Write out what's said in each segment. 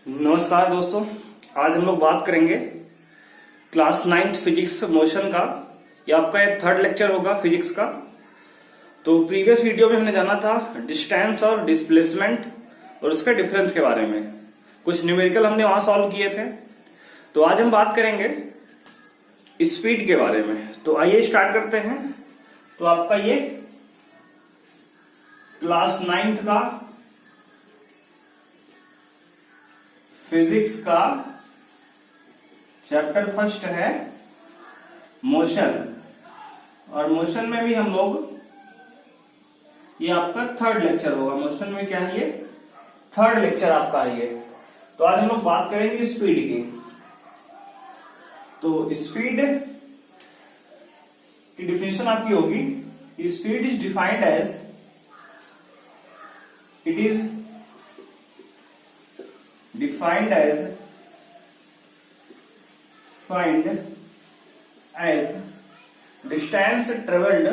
नमस्कार दोस्तों, आज हम लोग बात करेंगे क्लास 9th फिजिक्स मोशन का। ये आपका ये थर्ड लेक्चर होगा फिजिक्स का। तो प्रीवियस वीडियो में हमने जाना था डिस्टेंस और डिस्प्लेसमेंट और उसके डिफरेंस के बारे में। कुछ न्यूमेरिकल हमने वहां सॉल्व किए थे। तो आज हम बात करेंगे स्पीड के बारे में। तो आइए स्टार्ट करते हैं। तो आपका ये क्लास 9th का फिजिक्स का चैप्टर फर्स्ट है मोशन, और मोशन में भी हम लोग, ये आपका थर्ड लेक्चर होगा। मोशन में क्या है, ये थर्ड लेक्चर आपका है ये। तो आज हम लोग बात करेंगे स्पीड की। तो स्पीड की डिफिनेशन आपकी होगी, speed is defined as, it is defined as distance traveled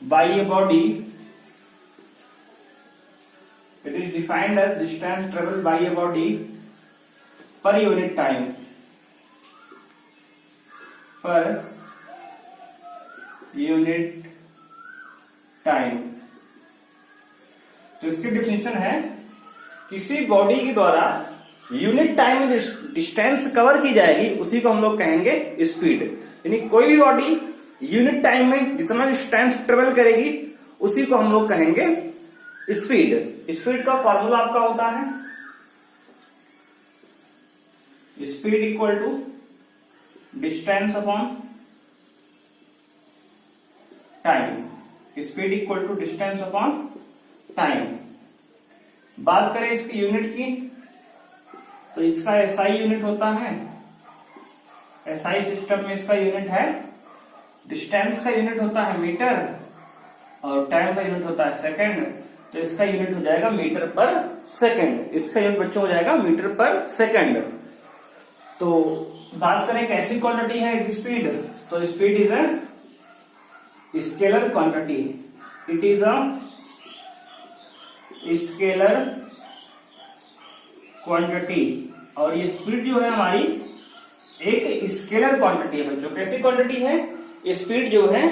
by a body. It is defined as distance traveled by a body per unit time. Per unit time. तो इसकी definition है, किसी body के द्वारा unit time में distance cover की जाएगी उसी को हम लोग कहेंगे स्पीड। यानी कोई भी बॉडी यूनिट टाइम में जितना डिस्टेंस ट्रेवल करेगी उसी को हम लोग कहेंगे स्पीड। स्पीड का फॉर्मूला आपका होता है speed equal to distance upon time. Speed equal to distance upon time. बात करें इसकी यूनिट की, तो इसका एसआई यूनिट होता है। एसआई सिस्टम में इसका यूनिट है, डिस्टेंस का यूनिट होता है मीटर और टाइम का यूनिट होता है सेकंड। तो इसका यूनिट हो जाएगा मीटर पर सेकंड। इसका यूनिट बच्चों हो जाएगा मीटर पर सेकंड। तो बात करें कैसी क्वांटिटी है स्पीड, तो speed is a scalar quantity. It is a scalar quantity. और ये स्पीड जो है हमारी एक स्केलर क्वांटिटी है बच्चों। कैसी क्वांटिटी है स्पीड जो है,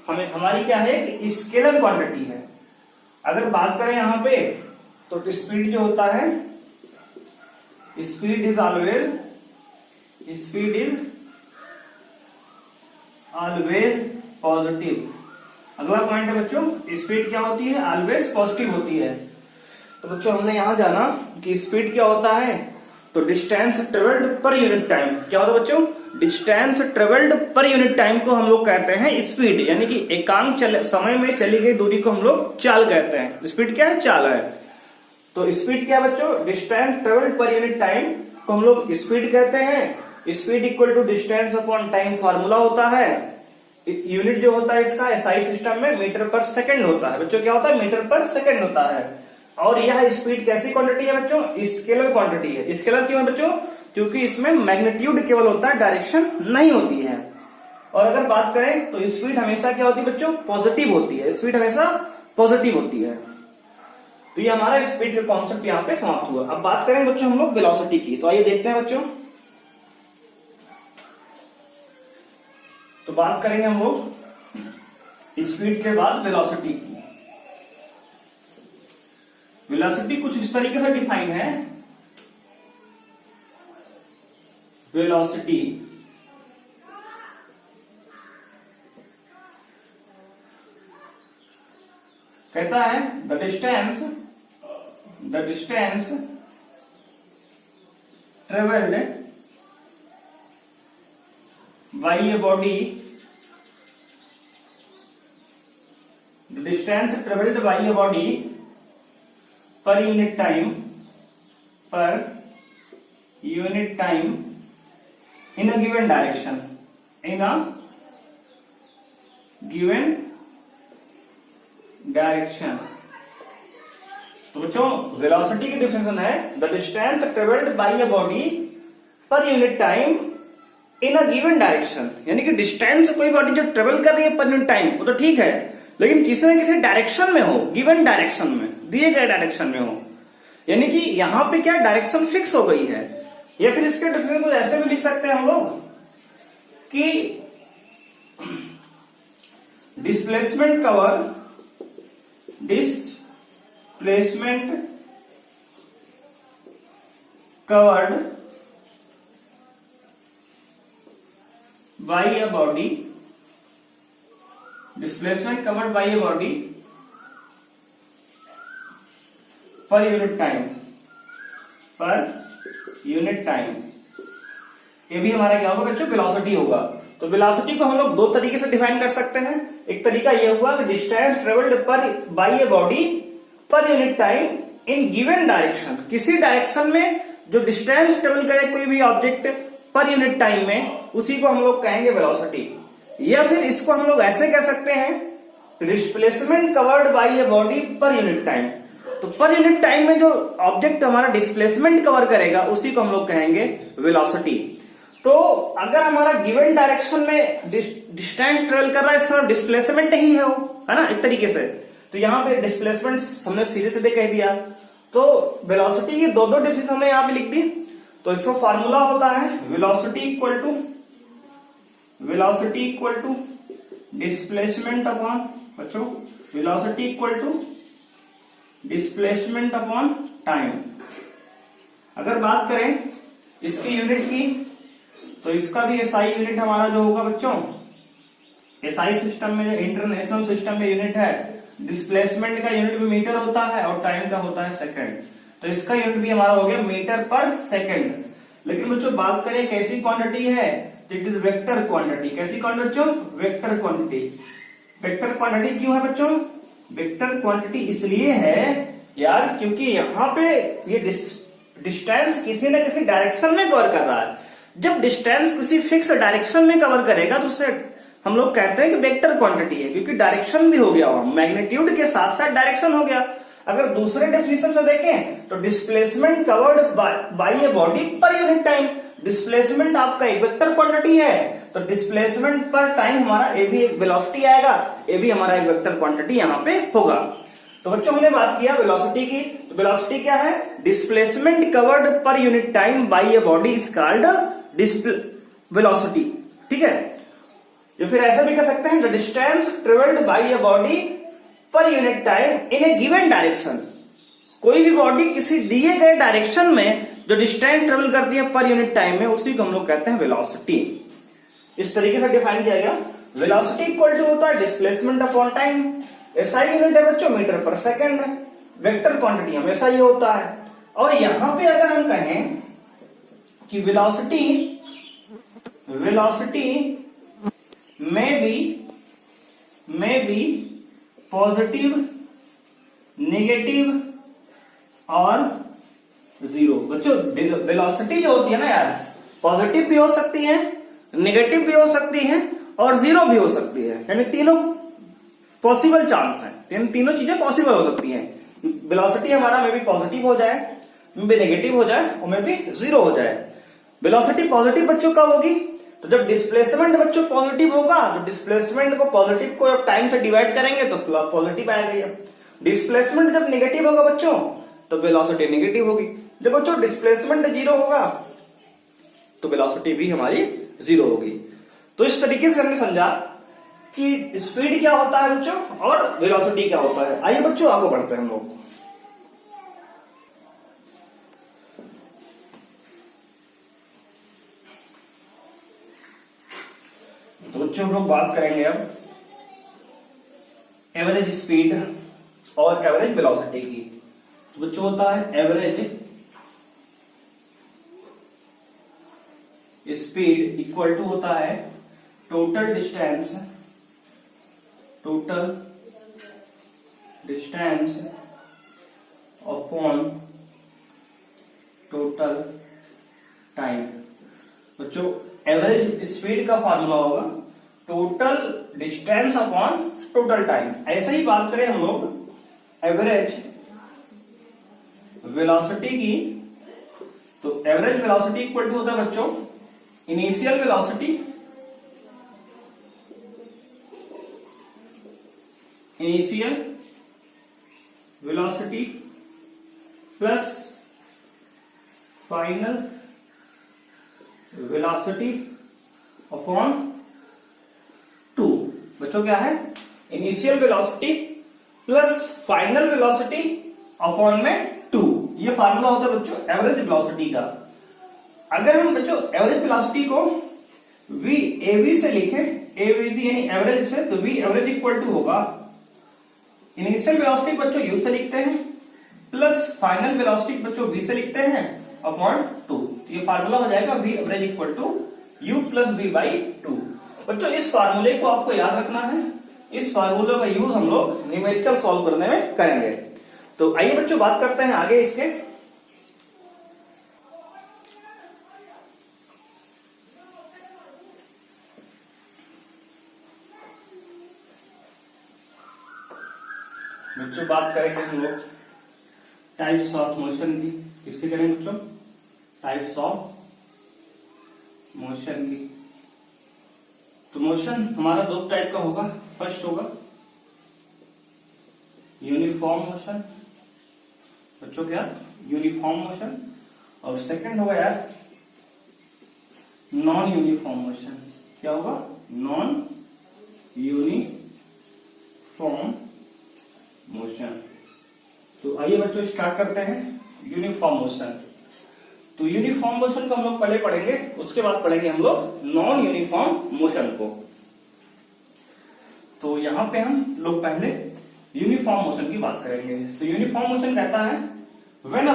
हमें हमारी क्या है, एक स्केलर क्वांटिटी है। अगर बात करें यहां पे, तो स्पीड जो होता है, स्पीड इज ऑलवेज पॉजिटिव। अगला पॉइंट है बच्चों, स्पीड क्या होती है, ऑलवेज पॉजिटिव होती है। तो बच्चों हमने यहां जाना कि स्पीड क्या होता है, तो distance travelled per unit time. क्या होता है बच्चों, distance travelled per unit time को हम लोग कहते हैं स्पीड। यानी कि एकांक समय में चली गई दूरी को हम लोग चाल कहते हैं। स्पीड क्या है, चाल है। तो स्पीड क्या है बच्चों, distance travelled per unit time को हम लोग स्पीड कहते हैं। Speed equal to distance upon time formula होता है। यूनिट जो होता है इसका एसआई सिस्टम में मीटर पर सेकंड होता है बच्चों। क्या होता है, मीटर पर सेकंड होता है। और यह स्पीड कैसी क्वांटिटी है बच्चों, स्केलर क्वांटिटी है। स्केलर क्यों है बच्चों, क्योंकि इसमें मैग्नीट्यूड केवल होता है, डायरेक्शन नहीं होती है। और अगर बात करें तो स्पीड हमेशा क्या होती है बच्चों, पॉजिटिव होती है। स्पीड हमेशा पॉजिटिव होती है। तो ये हमारा स्पीड का कॉन्सेप्ट यहाँ पे समाप्त हुआ। अब बात करें बच्चों हम लोग वेलोसिटी की। तो आइए देखते हैं बच्चों। तो बात करेंगे हम लोग स्पीड के बाद वेलोसिटी की। वेलोसिटी कुछ इस तरीके से डिफाइन है। वेलोसिटी कहता है the distance travelled by a body, the distance traveled by a body per unit time in a given direction, तो बच्चों वेलोसिटी की डिफिनेशन है, the distance travelled bye a body per unit time in a given direction, यानी कि distance कोई body जो travel कर रही है पर यूनिट टाइम वो तो ठीक है, लेकिन किसी न किसी डायरेक्शन में हो, गिवन डायरेक्शन में, दिए गए डायरेक्शन में हो, यानी कि यहां पे क्या डायरेक्शन फिक्स हो गई है। या फिर इसके डिफरेंस को ऐसे भी लिख सकते हैं हम लोग कि displacement covered by a body, displacement covered by a body per unit time, ये भी हमारा क्या होगा बच्चों, वेलोसिटी होगा। तो वेलोसिटी को हम लोग दो तरीके से डिफाइन कर सकते हैं। एक तरीका ये हुआ कि distance travelled per by a body per unit time in given direction, किसी डायरेक्शन में जो डिस्टेंस ट्रेवल करे कोई भी ऑब्जेक्ट पर यूनिट टाइम में, उसी को हम लोग कहेंगे वेलोसिटी। या फिर इसको हम लोग ऐसे कह सकते हैं, displacement covered by a body per unit time. तो पर यूनिट टाइम में जो ऑब्जेक्ट हमारा डिस्प्लेसमेंट कवर करेगा उसी को हम लोग कहेंगे वेलोसिटी। तो अगर हमारा गिवन डायरेक्शन में डिस्टेंस ट्रेवल कर रहा है, इसका डिस्प्लेसमेंट ही है वो, है ना, एक तरीके से। तो यहाँ पे डिस्प्लेसमेंट हमने सीधे सीधे कह दिया। तो वेलोसिटी की दो डिफरेंस हमने यहाँ पे लिख दी। तो इसका फॉर्मूला होता है velocity equal to displacement upon, बच्चों velocity equal to displacement upon time. अगर बात करें इसकी यूनिट की, तो इसका भी एसआई यूनिट हमारा जो होगा बच्चों, एसआई सिस्टम में, जो इंटरनेशनल सिस्टम में यूनिट है, डिस्प्लेसमेंट का यूनिट भी मीटर होता है और टाइम का होता है सेकंड। तो इसका यूनिट भी हमारा हो गया मीटर पर सेकंड। लेकिन बच्चों बात करें कैसी क्वांटिटी है, इट इज वेक्टर क्वांटिटी। कैसी क्वांटिटी बच्चों, वेक्टर क्वांटिटी। वेक्टर क्वांटिटी क्यों है बच्चों, वेक्टर क्वांटिटी इसलिए है यार क्योंकि यहाँ पे ये डिस्टेंस किसी न किसी डायरेक्शन में कवर कर रहा है। जब डिस्टेंस किसी फिक्स डायरेक्शन में कवर करेगा तो उससे हम लोग कहते हैं कि वेक्टर क्वांटिटी है, क्योंकि डायरेक्शन भी हो गया, मैग्नीट्यूड के साथ साथ डायरेक्शन हो गया। अगर दूसरे डेफिनेशन से देखें तो displacement covered by a body per unit time, displacement आपका एक वेक्टर क्वांटिटी है, तो डिस्प्लेसमेंट पर टाइम हमारा ये भी एक वेलोसिटी आएगा, ये भी हमारा एक वेक्टर क्वांटिटी यहाँ पे होगा। तो बच्चों हमने बात किया वेलोसिटी की। तो वेलोसिटी क्या है, displacement covered per unit time by a body is called velocity, ठीक है। या फिर ऐसा भी कह सकते हैं, the distance travelled by a body per unit time in a given direction. कोई भी बॉडी किसी दिए गए डायरेक्शन में जो डिस्टेंस ट्रेवल करती है पर यूनिट टाइम में, उसी को हम लोग कहते हैं वेलोसिटी। इस तरीके से डिफाइन किया गया। वेलोसिटी इक्वल टू होता है displacement upon time. SI unit है बच्चों metre per second. Vector quantity हमेशा ये होता है। और यहां पे अगर हम कहें कि वेलोसिटी में भी पॉजिटिव, नेगेटिव और जीरो। बच्चों वेलोसिटी जो होती है ना यार, पॉजिटिव भी हो सकती है, नेगेटिव भी हो सकती है और जीरो भी हो सकती है, यानी तीनों पॉसिबल चांस है, तीनों चीजें पॉसिबल हो सकती हैं। वेलोसिटी हमारा में भी पॉजिटिव हो जाए, में भी नेगेटिव हो जाए और में भी जीरो हो जाए। वेलोसिटी पॉजिटिव बच्चों कब होगी, तो जब डिस्प्लेसमेंट बच्चों पॉजिटिव होगा, तो डिस्प्लेसमेंट को पॉजिटिव को जब टाइम से डिवाइड करेंगे तो पॉजिटिव आएगा। डिस्प्लेसमेंट जब नेगेटिव होगा बच्चों तो वेलोसिटी नेगेटिव होगी। जब बच्चों डिस्प्लेसमेंट जीरो होगा तो वेलोसिटी भी हमारी जीरो होगी। तो इस तरीके से हमने समझा कि स्पीड क्या होता है बच्चों और वेलोसिटी क्या होता है। आइए बच्चों आगे बढ़ते हैं हम लोग। तो बच्चों हम लोग बात करेंगे अब एवरेज स्पीड और एवरेज वेलोसिटी की। तो बच्चों होता है एवरेज स्पीड इक्वल टू होता है total distance upon total time. बच्चों एवरेज स्पीड का फार्मूला होगा total distance upon total time. ऐसे ही बात करें हम लोग एवरेज वेलोसिटी की, तो एवरेज वेलोसिटी इक्वल टू होता है बच्चों initial velocity plus final velocity upon 2। बच्चों क्या है, initial velocity plus final velocity upon में 2। ये फार्मूला होता है बच्चों एवरेज वेलोसिटी का। अगर हम बच्चों एवरेज वेलोसिटी को v av से लिखें, एवरेज यानी एवरेज से, तो v एवरेज इक्वल टू होगा इनिशियल वेलोसिटी बच्चों u से लिखते हैं प्लस फाइनल वेलोसिटी बच्चों v से लिखते हैं अपॉन 2। ये फार्मूला हो जाएगा v average equal to u plus v by 2। बच्चों इस फार्मूले को आपको याद रखना है। इस फार्मूले का यूज हम लोग न्यूमेरिकल सॉल्व करने में करेंगे। तो आइए बच्चों बात करते हैं आगे इसके। बच्चों बात करेंगे हम लोग टाइप्स ऑफ मोशन की। किसकी करेंगे बच्चों, टाइप्स ऑफ मोशन की। तो मोशन हमारा दो टाइप का होगा। फर्स्ट होगा यूनिफॉर्म मोशन, बच्चों क्या, यूनिफॉर्म मोशन। और सेकंड होगा यार नॉन यूनिफॉर्म मोशन। क्या होगा, नॉन यूनिफॉर्म मोशन। तो आइए बच्चों स्टार्ट करते हैं यूनिफॉर्म मोशन। तो यूनिफॉर्म मोशन को हम लोग पहले पढ़ेंगे, उसके बाद पढ़ेंगे हम लोग नॉन यूनिफॉर्म मोशन को। तो यहां पे हम लोग पहले यूनिफॉर्म मोशन की बात करेंगे। तो यूनिफॉर्म मोशन कहता है when a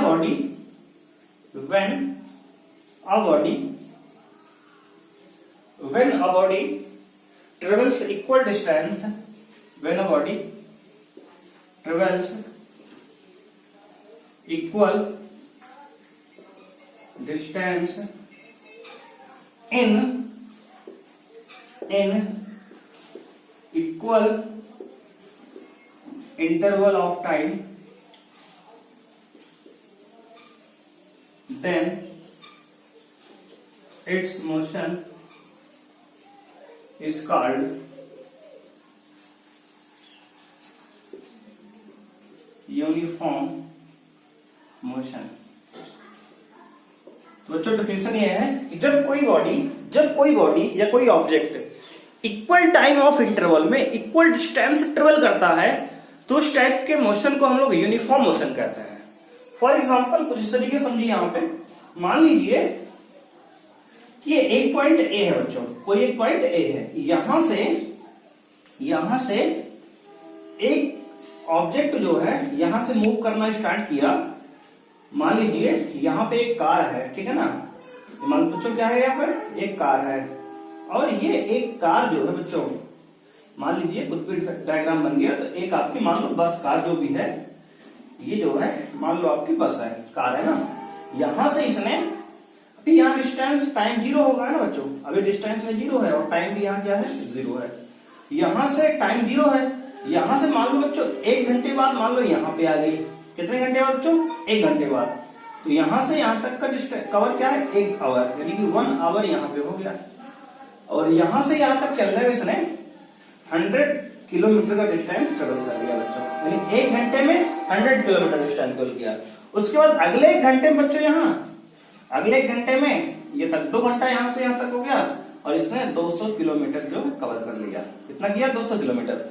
body travels equal distance, when a body travels equal distance in equal interval of time, then its motion is called uniform motion. तो बच्चों डेफिनेशन ये है कि जब कोई बॉडी या कोई object equal time of interval में इक्वल डिस्टेंस ट्रेवल करता है तो उस टाइप के मोशन को हम लोग यूनिफॉर्म मोशन कहते हैं। फॉर एग्जांपल कुछ इस तरीके समझिए। यहां पे मान लीजिए कि ये एक पॉइंट ए है बच्चों, कोई एक पॉइंट ए है। यहां से एक ऑब्जेक्ट जो है यहां से मूव करना स्टार्ट किया। मान लीजिए यहां पे एक कार है, ठीक है ना। मान बच्चों क्या है, यहाँ पर एक कार है और ये एक कार जो है बच्चों, मान लीजिए कुछ भी डायग्राम बन गया। तो एक आपकी मान लो बस कार जो भी है, ये जो है मान लो आपकी बस है, कार है ना। यहां से इसने अभी यहाँ डिस्टेंस टाइम 0 होगा ना बच्चों, अभी डिस्टेंस में 0 है और टाइम भी यहाँ क्या है 0 है। यहां से टाइम 0 है, यहां से मान लो बच्चों 1 घंटे बाद मान लो यहाँ पे आ गई। कितने घंटे बाद बच्चों, 1 घंटे बाद। तो यहां से यहां तक का कवर क्या है, 1 आवर, यानी कि 1 आवर यहाँ पे हो गया। और यहां से यहां तक चलने में इसने 100 किलोमीटर का डिस्टेंस ट्रेवल कर लिया बच्चों, यानी 1 घंटे में 100 किलोमीटर डिस्टेंस ट्रेवल किया। उसके बाद अगले 1 घंटे में बच्चों अगले 1 घंटे में ये तक 2 घंटा यहां से यहां तक हो गया और इसने 200 किलोमीटर जो कवर कर लिया। कितना किया, 200 किलोमीटर।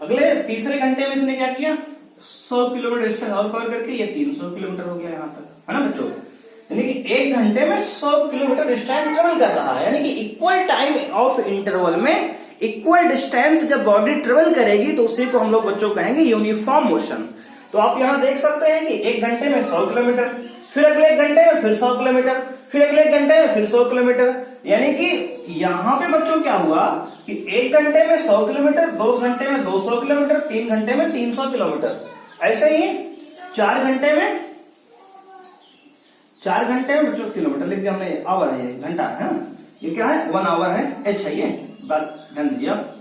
अगले तीसरे घंटे में इसने क्या किया, 100 किलोमीटर डिस्टेंस और कवर करके ये 300 किलोमीटर हो गया यहाँ तक, है ना बच्चों। यानी कि 1 घंटे में 100 किलोमीटर डिस्टेंस ट्रेवल कर रहा है। यानी कि इक्वल टाइम ऑफ इंटरवल में इक्वल डिस्टेंस जब बॉडी ट्रेवल करेगी तो उसी को हम लोग बच्चों कहेंगे यूनिफॉर्म मोशन। तो आप यहाँ देख सकते हैं कि 1 घंटे में 100 किलोमीटर, फिर अगले 1 घंटे में फिर 100 किलोमीटर, फिर अगले 1 घंटे में फिर 100 किलोमीटर। यानी कि यहाँ पे बच्चों क्या हुआ कि 1 घंटे में 100 किलोमीटर, 2 घंटे में 200 किलोमीटर, 3 घंटे में 300 किलोमीटर। ऐसे ही 4 घंटे में बच्चों किलोमीटर लिख दिया हमने, आवर है, ये घंटा है ना, ये क्या है 1 आवर है, एच है, ये बात ध्यान दीजिए आप,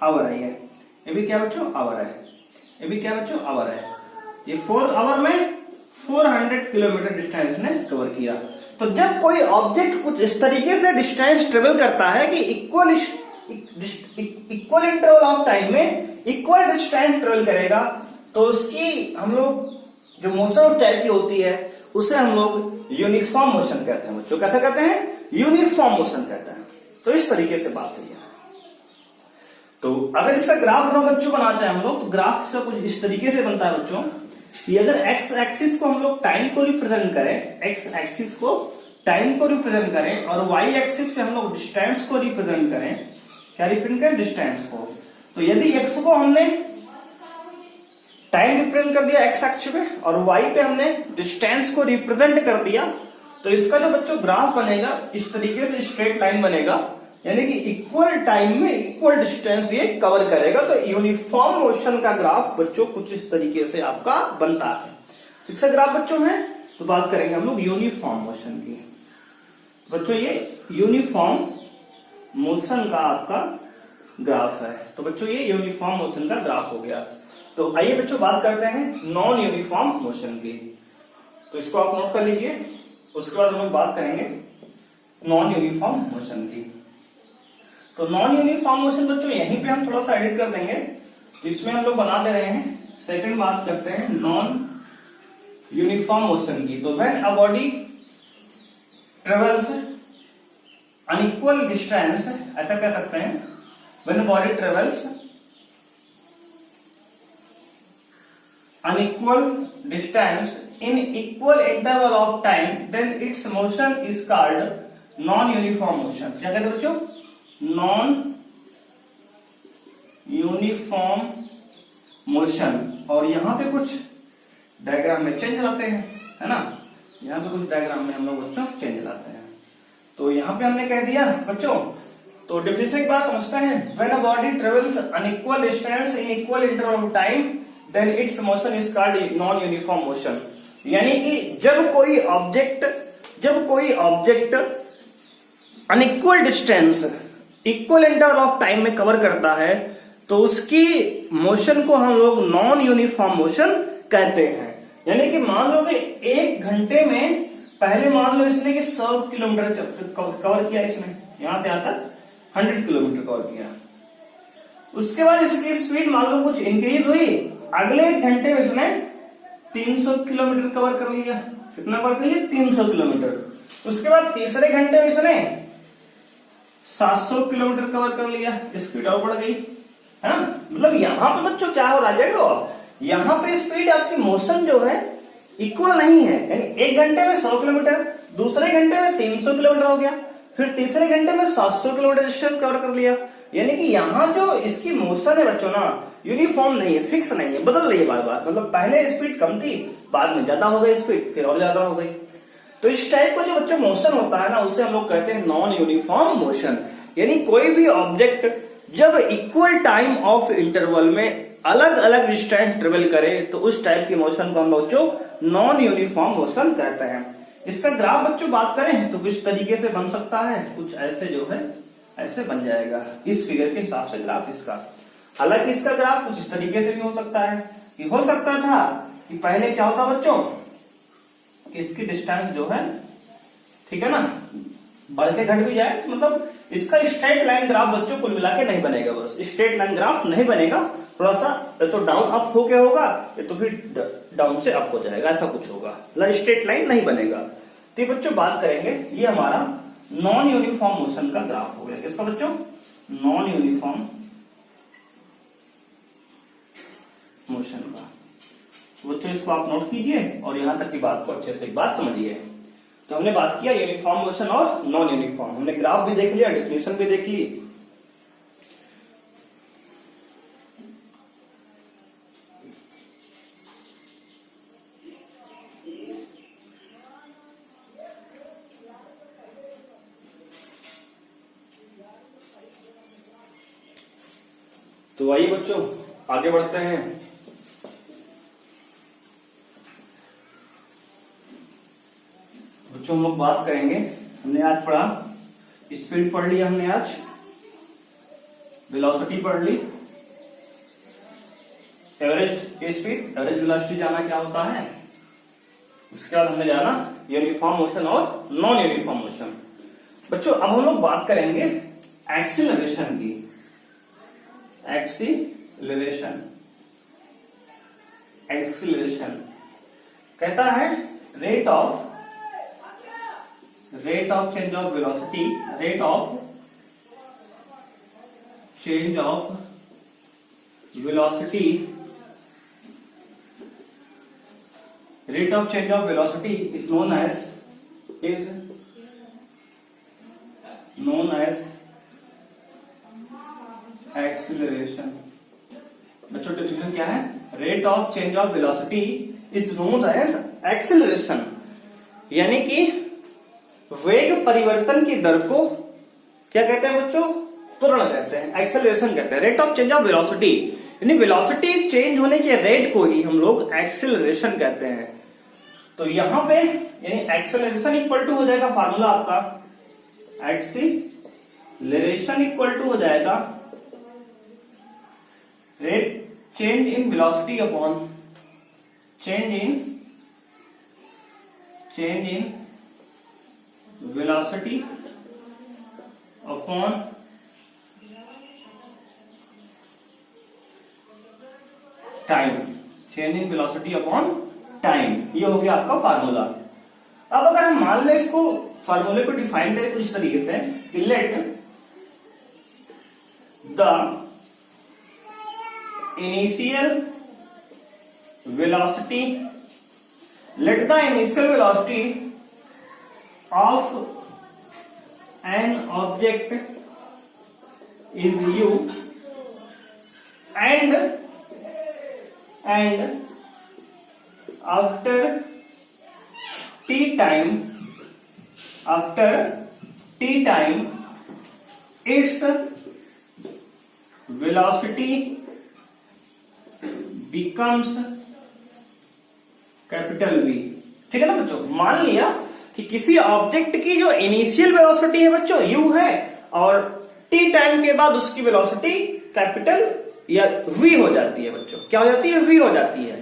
आवर है ये भी क्या बच्चों आवर है, ये भी क्या बच्चों आवर है। ये 4 आवर में 400 किलोमीटर डिस्टेंस ने कवर किया। तो जब कोई ऑब्जेक्ट कुछ इस तरीके से डिस्टेंस ट्रेवल करता है कि इक्वल इंटरवल ऑफ टाइम में इक्वल डिस्टेंस ट्रेवल करेगा, तो उसकी हम लोग जो मोशन ऑफ टाइप की होती है उसे हम लोग यूनिफॉर्म मोशन कहते हैं बच्चों। कैसा कहते हैं? यूनिफॉर्म मोशन कहते हैं। तो इस तरीके से बात है। तो अगर इसका ग्राफ बच्चों बनाते हैं हम लोग, तो ग्राफ से कुछ इस तरीके से बनता है बच्चों कि अगर एक्स एक्सिस को हम लोग टाइम को रिप्रेजेंट करें, एक्स एक्सिस को टाइम को रिप्रेजेंट करें और वाई एक्सिस पे हम लोग डिस्टेंस को रिप्रेजेंट करें। क्या रिप्रेजेंट करें? डिस्टेंस को। तो यदि एक्स को हमने टाइम रिप्रेजेंट कर दिया एक्स एक्सिस पे और वाई पे हमने डिस्टेंस को रिप्रेजेंट कर दिया, तो इसका जो बच्चों ग्राफ बनेगा इस तरीके से स्ट्रेट लाइन बनेगा, यानी कि इक्वल टाइम में इक्वल डिस्टेंस ये कवर करेगा। तो यूनिफॉर्म मोशन का ग्राफ बच्चों कुछ इस तरीके से आपका बनता है। किसका ग्राफ बच्चों है? तो बात करेंगे हम लोग यूनिफॉर्म मोशन की। बच्चों ये यूनिफॉर्म मोशन का आपका ग्राफ है। तो बच्चों ये यूनिफॉर्म मोशन का ग्राफ हो गया। तो आइए बच्चों बात करते हैं नॉन यूनिफॉर्म मोशन की। तो इसको आप नोट कर लीजिए। उसके बाद हम लोग बात करेंगे नॉन यूनिफॉर्म मोशन की। तो नॉन यूनिफॉर्म मोशन बच्चों यहीं पे हम थोड़ा सा एडिट कर देंगे, तो इसमें हम लोग बनाते रहे हैं। सेकंड बात करते हैं नॉन यूनिफॉर्म मोशन की। तो when a body travels unequal distance, ऐसा कह सकते हैं, when a body travels unequal distance in equal interval of time, then its motion is called non-uniform motion। क्या कहते हैं बच्चों? non-uniform motion। और यहां पे कुछ डायग्राम में चेंज लाते हैं, है ना? यहां पे कुछ डायग्राम में हम लोग बच्चों चेंज लाते हैं। तो यहां पे हमने कह दिया बच्चों, तो डेफिनेशन की बात समझते हैं। When a body travels unequal distance in equal interval of time, then its motion is called non-uniform motion। यानी कि जब कोई object unequal distance equal interval of time में कवर करता है, तो उसकी मोशन को हम लोग नॉन यूनिफॉर्म मोशन कहते हैं। यानी कि मान लो कि 1 घंटे में, पहले मान लो इसने कि 100 किलोमीटर कवर किया, इसने यहां से यहां तक 100 किलोमीटर कवर किया। उसके बाद इसकी स्पीड मान लो कुछ इंक्रीज हुई, अगले 1 घंटे में इसने 300 किलोमीटर कवर कर लिया। कितना कवर कर लिया? 300 किलोमीटर। उसके बाद तीसरे घंटे में इसने 700 किलोमीटर कवर कर लिया। स्पीड और बढ़ गई, है ना? मतलब यहां पे बच्चों क्या हो रहा है, यहां पे स्पीड आपकी मोशन जो है इक्वल नहीं है। यानी 1 घंटे में 100 किलोमीटर, दूसरे घंटे में 300 किलोमीटर हो गया, फिर तीसरे घंटे में 700 किलोमीटर डिस्टेंस कवर कर लिया। यानी कि यहां जो इसकी मोशन है बच्चों ना, यूनिफॉर्म नहीं है, फिक्स नहीं है, बदल रही है बार बार। मतलब पहले स्पीड कम थी, बाद में ज्यादा हो गई स्पीड, फिर और ज्यादा हो गई। तो इस टाइप का जो बच्चों मोशन होता है ना, उसे हम लोग कहते हैं नॉन यूनिफॉर्म मोशन। यानी कोई भी ऑब्जेक्ट जब इक्वल टाइम ऑफ इंटरवल में अलग अलग डिस्टेंस ट्रेवल करे, तो उस टाइप की मोशन को हम लोग नॉन यूनिफॉर्म मोशन कहते हैं। इसका ग्राफ बच्चों बात करें तो किस तरीके से बन सकता है, कुछ ऐसे जो है ऐसे बन जाएगा इस फिगर के हिसाब से ग्राफ इसका। हालांकि इसका ग्राफ कुछ इस तरीके से भी हो सकता है कि हो सकता था कि पहले क्या होता बच्चों कि इसकी डिस्टेंस जो है, ठीक है ना, बढ़ के घट भी जाए। तो मतलब इसका स्ट्रेट लाइन ग्राफ बच्चों कुल मिला के नहीं बनेगा, बस स्ट्रेट लाइन ग्राफ नहीं बनेगा, थोड़ा सा तो डाउन अप होके होगा, या तो फिर डाउन से अप हो जाएगा, ऐसा कुछ होगा, मतलब स्ट्रेट लाइन नहीं बनेगा। तो ये बच्चों बात करेंगे, ये हमारा नॉन यूनिफॉर्म मोशन का ग्राफ हो गया। किसका बच्चों? नॉन यूनिफॉर्म मोशन का। बच्चों इसको आप नोट कीजिए और यहां तक की बात को अच्छे से एक बार समझिए। तो हमने बात किया यूनिफॉर्म मोशन और नॉन यूनिफॉर्म, हमने ग्राफ भी देख लिया, डेफिनेशन भी देख ली। तो आइए बच्चों आगे बढ़ते हैं। बच्चों हम लोग बात करेंगे, हमने आज पढ़ा स्पीड पढ़ लिया, हमने आज वेलोसिटी पढ़ ली, एवरेज स्पीड एवरेज वेलोसिटी जाना क्या होता है। उसके बाद हमने जाना यूनिफॉर्म मोशन और नॉन यूनिफॉर्म मोशन। बच्चों अब हम लोग बात करेंगे एक्सीलरेशन की। एक्सीलरेशन कहता है rate of change of velocity, rate of change of velocity, rate of change of velocity is known as acceleration। बच्चों डिफिनेशन क्या है? Rate of change of velocity is known as acceleration, यानी कि वेग परिवर्तन की दर को क्या कहते हैं बच्चों? त्वरण कहते हैं, एक्सेलरेशन कहते हैं। Rate of change of velocity यानी वेलोसिटी चेंज होने के रेट को ही हम लोग एक्सेलरेशन कहते हैं। तो यहां पे यानी एक्सेलरेशन इक्वल टू हो जाएगा फार्मूला आपका, एक्सीलरेशन इक्वल टू हो जाएगा rate change in velocity upon change in velocity upon time, change in velocity upon time. ये हो गया आपका फार्मूला। अब अगर हम मान लें इसको फार्मूले को डिफाइन करें कुछ तरीके से कि let the initial velocity of an object is u and after t time its velocity becomes capital V। ठीक है ना बच्चों? मान लिया कि किसी ऑब्जेक्ट की जो इनिशियल वेलोसिटी है बच्चों u है और t टाइम के बाद उसकी वेलोसिटी कैपिटल या v हो जाती है बच्चों। क्या हो जाती है? v हो जाती है।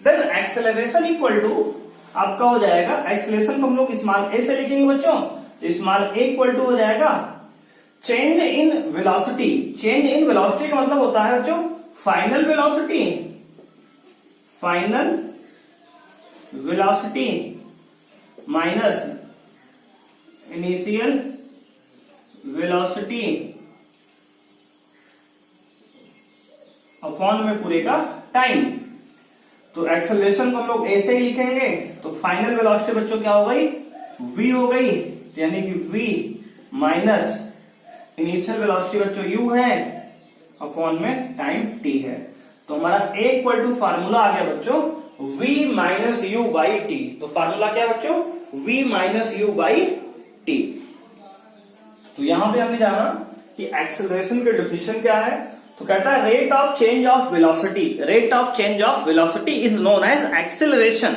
देन एक्सेलरेशन इक्वल टू आपका हो जाएगा, एक्सेलरेशन को हम लोग स्मॉल a से लिखेंगे बच्चों, तो स्मॉल a इक्वल टू हो जाएगा change in velocity. Change in velocity का मतलब होता है बच्चों final velocity minus initial velocity upon में पूरे का टाइम। तो एक्सेलरेशन को हम लोग ऐसे ही लिखेंगे, तो फाइनल वेलोसिटी बच्चों क्या हो गई? v हो गई, यानी कि v माइनस इनिशियल वेलोसिटी बच्चों u है अपॉन में टाइम t है। तो हमारा a इक्वल टू फार्मूला आ गया बच्चों v minus u by T. तो फार्मूला क्या है बच्चों? v minus u by T. तो यहां पे हमने जाना कि एक्सेलरेशन के डेफिनेशन क्या है। तो कहता है rate of change of velocity is known as acceleration,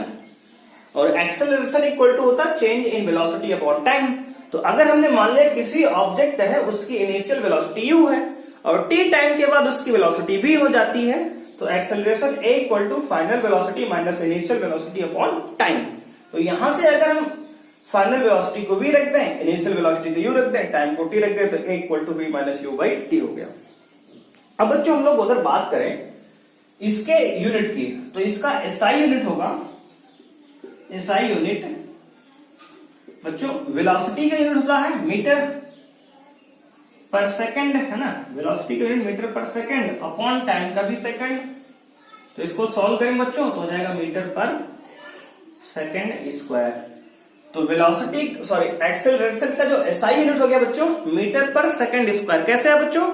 और एक्सेलरेशन इक्वल टू होता है change in velocity upon time. तो अगर हमने मान लिया किसी ऑब्जेक्ट है उसकी इनिशियल वेलोसिटी u है और t टाइम के बाद उसकी वेलोसिटी v हो जाती है, तो acceleration a equal to final velocity minus initial velocity upon time. तो यहां से अगर हम फाइनल वेलोसिटी को v रख दें, इनिशियल वेलोसिटी को u रख दें, टाइम को t रख दें, तो a equal to v minus u by t हो गया। अब बच्चों हम लोग अगर बात करें इसके यूनिट की, तो इसका एसआई यूनिट होगा, एसआई यूनिट बच्चों वेलोसिटी का यूनिट होता है मीटर पर सेकंड, है ना? वेलोसिटी का unit metre per second upon time का भी सेकंड। तो इसको सॉल्व करेंगे बच्चों तो हो जाएगा मीटर पर सेकंड स्क्वायर। तो वेलोसिटी एक्सेलरेशन का जो एसआई यूनिट हो गया बच्चों मीटर पर सेकंड स्क्वायर। कैसे है बच्चों?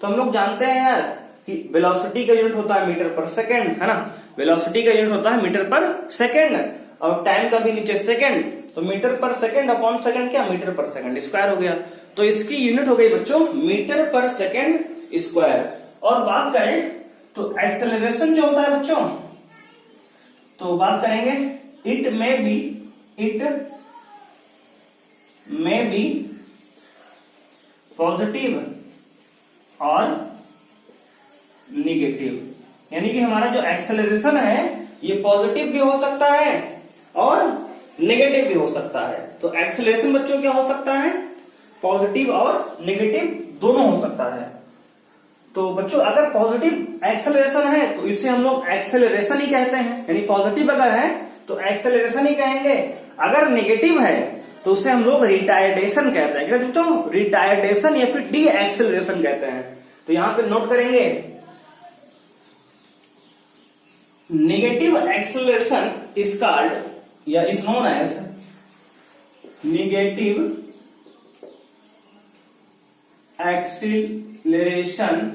तो हम लोग जानते हैं यार कि वेलोसिटी का यूनिट होता है मीटर पर सेकंड, है ना? वेलोसिटी का यूनिट होता है मीटर पर सेकंड और टाइम का भी नीचे सेकंड, तो metre per second upon second क्या? मीटर पर सेकंड स्क्वायर हो गया। तो इसकी यूनिट हो गई बच्चों मीटर पर सेकंड स्क्वायर। और बात करें तो एक्सेलरेशन जो होता है बच्चों, तो बात करेंगे इट मे बी पॉजिटिव और निगेटिव, यानी कि हमारा जो एक्सेलरेशन है ये पॉजिटिव भी हो सकता है और नेगेटिव भी हो सकता है। तो एक्सेलरेशन बच्चों क्या हो सकता है, पॉजिटिव और नेगेटिव दोनों हो सकता है। तो बच्चों अगर पॉजिटिव एक्सेलरेशन है तो इसे हम लोग एक्सेलरेशन ही कहते हैं, यानी पॉजिटिव अगर है तो एक्सेलरेशन ही कहेंगे। अगर नेगेटिव है तो उसे हम लोग रिटायर्डेशन कहते हैं। क्या बच्चों, रिटायर्डेशन या फिर डी एक्सेलरेशन कहते हैं। तो यहां पे नोट करेंगे, नेगेटिव एक्सेलरेशन इज कॉल्ड या is known as negative acceleration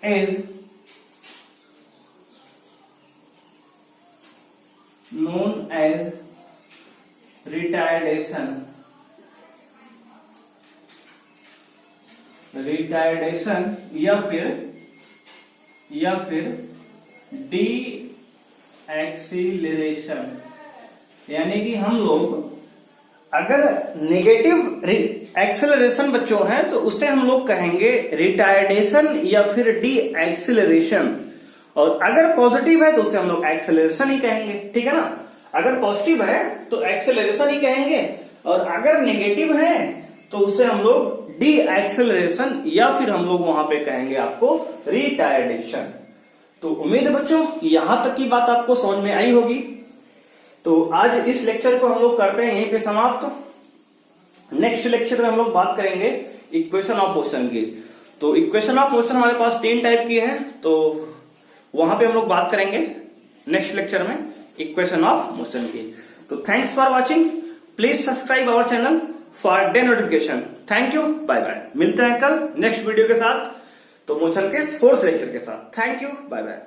is known as retardation या फिर डी एक्सीलरेशन। यानी कि हम लोग अगर नेगेटिव एक्सेलरेशन बच्चों है तो उसे हम लोग कहेंगे रिटायर्डेशन या फिर डी एक्सेलरेशन, और अगर पॉजिटिव है तो उसे हम लोग एक्सेलरेशन ही कहेंगे। ठीक है ना, अगर पॉजिटिव है तो एक्सेलरेशन ही कहेंगे, और अगर नेगेटिव है तो उसे हम लोग डी एक्सेलरेशन या फिर हम लोग वहां पे कहेंगे आपको रिटायर्डेशन। तो उम्मीद है बच्चों कि यहां तक की बात आपको समझ में आई होगी। तो आज इस लेक्चर को हम लोग करते हैं यहीं पे समाप्त। नेक्स्ट लेक्चर में हम लोग बात करेंगे इक्वेशन ऑफ मोशन की। तो इक्वेशन ऑफ मोशन हमारे पास 3 टाइप की है, तो वहां पे हम लोग बात करेंगे नेक्स्ट लेक्चर में इक्वेशन ऑफ मोशन की। तो thanks for watching, please subscribe our channel for the notification. Thank you, bye bye. मिलते हैं कल नेक्स्ट वीडियो के साथ, तो मोशन के 4th लेक्चर के साथ। Thank you, bye bye.